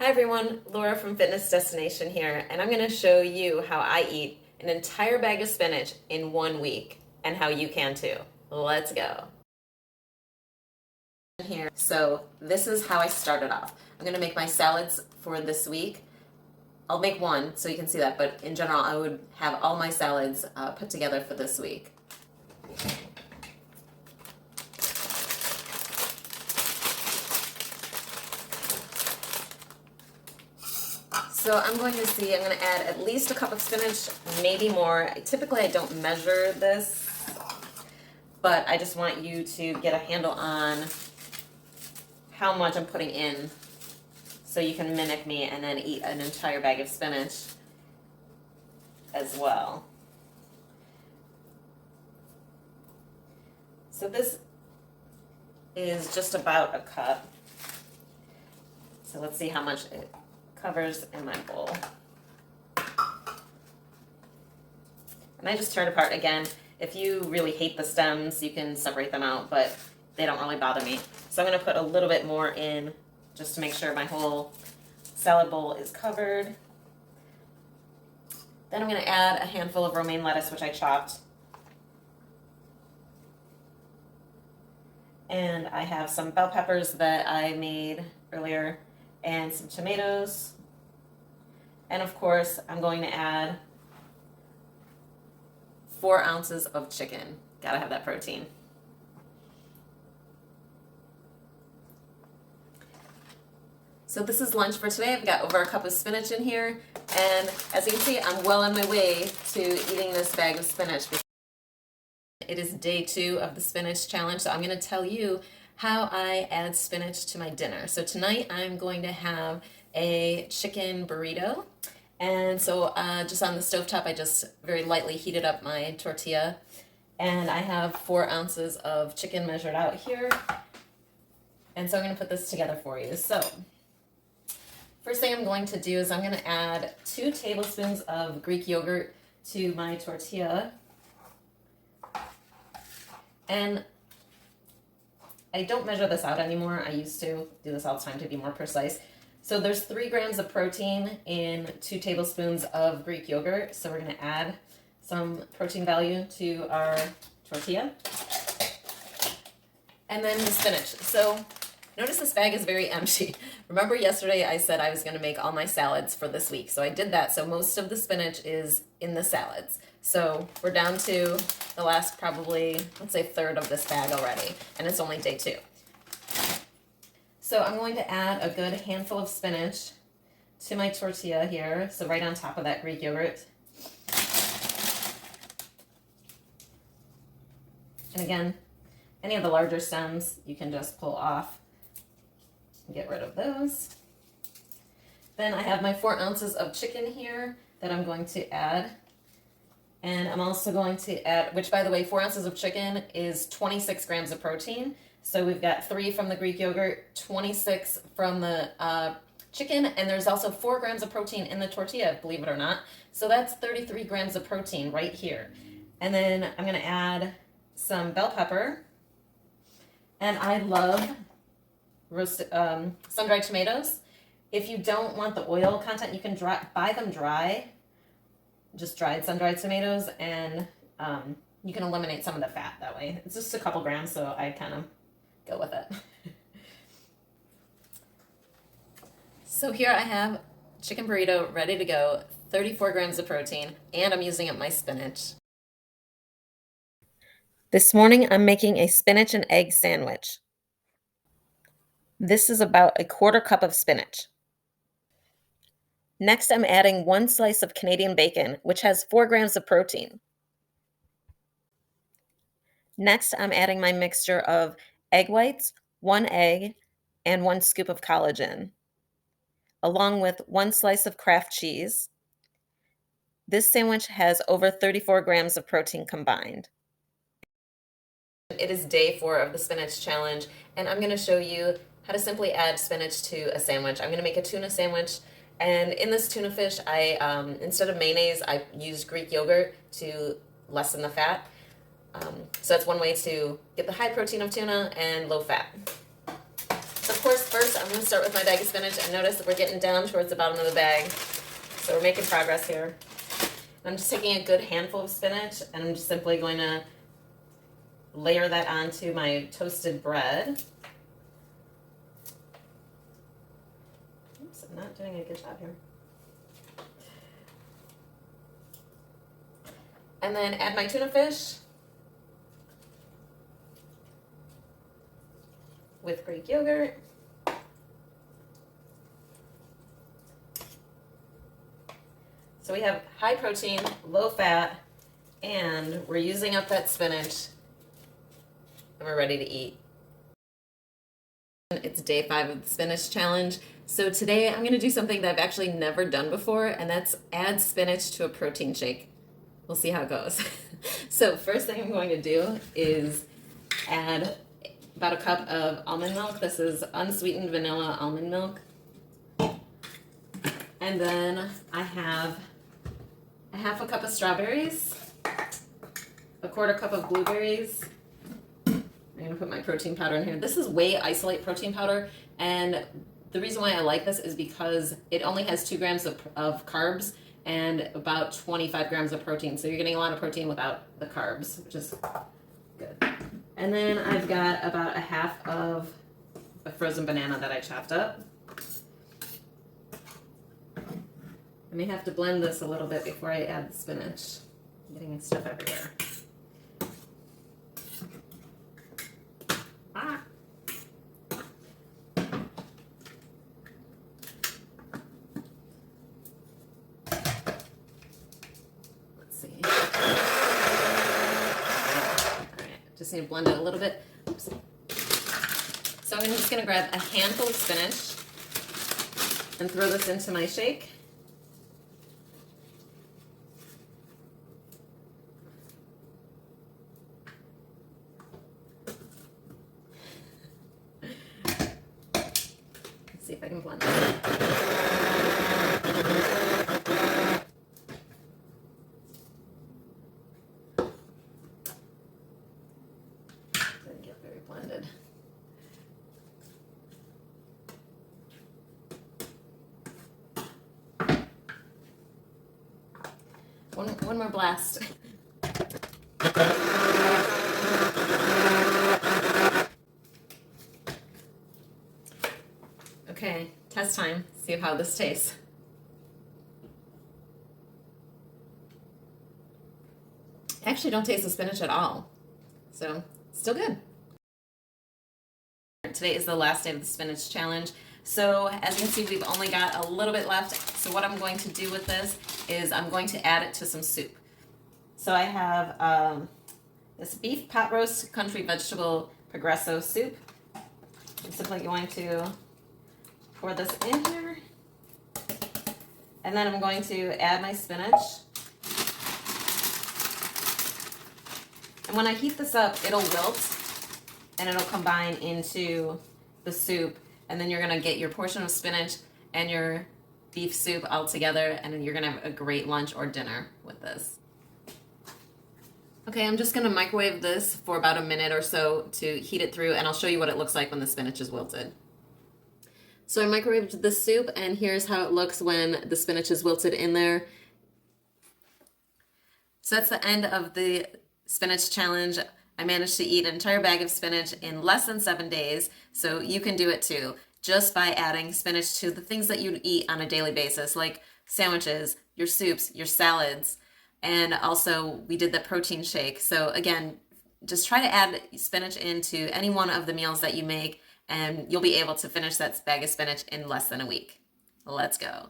Hi everyone, Laura from Fitness Destination here, and I'm going to show you how I eat an entire bag of spinach in 1 week and how you can too. Let's go. Here, so this is how I started off. I'm going to make my salads for this week. I'll make one so you can see that, but in general I would have all my salads put together for this week. So I'm going to add at least a cup of spinach, maybe more. Typically I don't measure this, but I just want you to get a handle on how much I'm putting in so you can mimic me and then eat an entire bag of spinach as well. So this is just about a cup. So let's see how much it covers in my bowl. And I just tear it apart again. If you really hate the stems, you can separate them out, but they don't really bother me. So I'm going to put a little bit more in just to make sure my whole salad bowl is covered. Then I'm going to add a handful of romaine lettuce, which I chopped. And I have some bell peppers that I made earlier, and some tomatoes. And of course, I'm going to add 4 ounces of chicken. Gotta have that protein. So this is lunch for today. I've got over a cup of spinach in here, and as you can see, I'm well on my way to eating this bag of spinach. It is day 2 of the spinach challenge, so I'm going to tell you how I add spinach to my dinner. So tonight I'm going to have a chicken burrito, and so just on the stovetop I just very lightly heated up my tortilla, and I have 4 ounces of chicken measured out here, and so I'm going to put this together for you. So first thing I'm going to do is I'm going to add 2 tablespoons of Greek yogurt to my tortilla. And I don't measure this out anymore. I used to do this all the time to be more precise. So there's 3 grams of protein in 2 tablespoons of Greek yogurt. So we're going to add some protein value to our tortilla. And then the spinach. So notice this bag is very empty. Remember yesterday I said I was going to make all my salads for this week. So I did that. So most of the spinach is in the salads. So we're down to the last probably, let's say, third of this bag already. And it's only day 2. So I'm going to add a good handful of spinach to my tortilla here. So right on top of that Greek yogurt. And again, any of the larger stems you can just pull off and get rid of those. Then I have my 4 ounces of chicken here that I'm going to add. And I'm also going to add, which by the way, 4 ounces of chicken is 26 grams of protein. So we've got 3 from the Greek yogurt, 26 from the chicken, and there's also 4 grams of protein in the tortilla, believe it or not. So that's 33 grams of protein right here. And then I'm going to add some bell pepper. And I love sun-dried tomatoes. If you don't want the oil content, you can buy them dry. Just dried sun-dried tomatoes, and you can eliminate some of the fat that way. It's just a couple grams, so I kind of go with it. So here I have chicken burrito ready to go, 34 grams of protein, and I'm using up my spinach. This morning I'm making a spinach and egg sandwich. This is about a 1/4 cup of spinach. Next, I'm adding 1 slice of Canadian bacon, which has 4 grams of protein. Next, I'm adding my mixture of egg whites, 1 egg, and 1 scoop of collagen, along with 1 slice of Kraft cheese. This sandwich has over 34 grams of protein combined. It is day 4 of the spinach challenge, and I'm going to show you how to simply add spinach to a sandwich. I'm going to make a tuna sandwich. And in this tuna fish, instead of mayonnaise, I used Greek yogurt to lessen the fat. So that's one way to get the high protein of tuna and low fat. So So of course, first I'm going to start with my bag of spinach, and notice that we're getting down towards the bottom of the bag. So we're making progress here. I'm just taking a good handful of spinach, and I'm just simply going to layer that onto my toasted bread. Oops, I'm not doing a good job here. And then add my tuna fish with Greek yogurt. So we have high protein, low fat, and we're using up that spinach, and we're ready to eat. It's day 5 of the spinach challenge. So today I'm going to do something that I've actually never done before, and that's add spinach to a protein shake. We'll see how it goes. So first thing I'm going to do is add about a cup of almond milk. This is unsweetened vanilla almond milk. And then I have a half a cup of strawberries, a quarter cup of blueberries. I'm gonna put my protein powder in here. This is Whey Isolate protein powder, and the reason why I like this is because it only has 2 grams of carbs and about 25 grams of protein. So you're getting a lot of protein without the carbs, which is good. And then I've got about a half of a frozen banana that I chopped up. I may have to blend this a little bit before I add the spinach. I'm getting stuff everywhere. Ah. Let's see. Just need to blend it a little bit. Oops. So I'm just going to grab a handful of spinach and throw this into my shake. Let's see if I can blend this. Didn't get very blended. One more blast. Okay, test time. See how this tastes. I actually don't taste the spinach at all. So, still good. Today is the last day of the spinach challenge. So, as you can see, we've only got a little bit left. So what I'm going to do with this is I'm going to add it to some soup. So I have this beef pot roast country vegetable progresso soup. I'm simply going to pour this in here. And then I'm going to add my spinach. And when I heat this up, it'll wilt and it'll combine into the soup. And then you're gonna get your portion of spinach and your beef soup all together, and then you're gonna have a great lunch or dinner with this. Okay, I'm just gonna microwave this for about a minute or so to heat it through, and I'll show you what it looks like when the spinach is wilted. So I microwaved the soup, and here's how it looks when the spinach is wilted in there. So that's the end of the spinach challenge. I managed to eat an entire bag of spinach in less than 7 days, so you can do it too, just by adding spinach to the things that you eat on a daily basis, like sandwiches, your soups, your salads, and also we did the protein shake. So again, just try to add spinach into any one of the meals that you make, and you'll be able to finish that bag of spinach in less than a week. Let's go.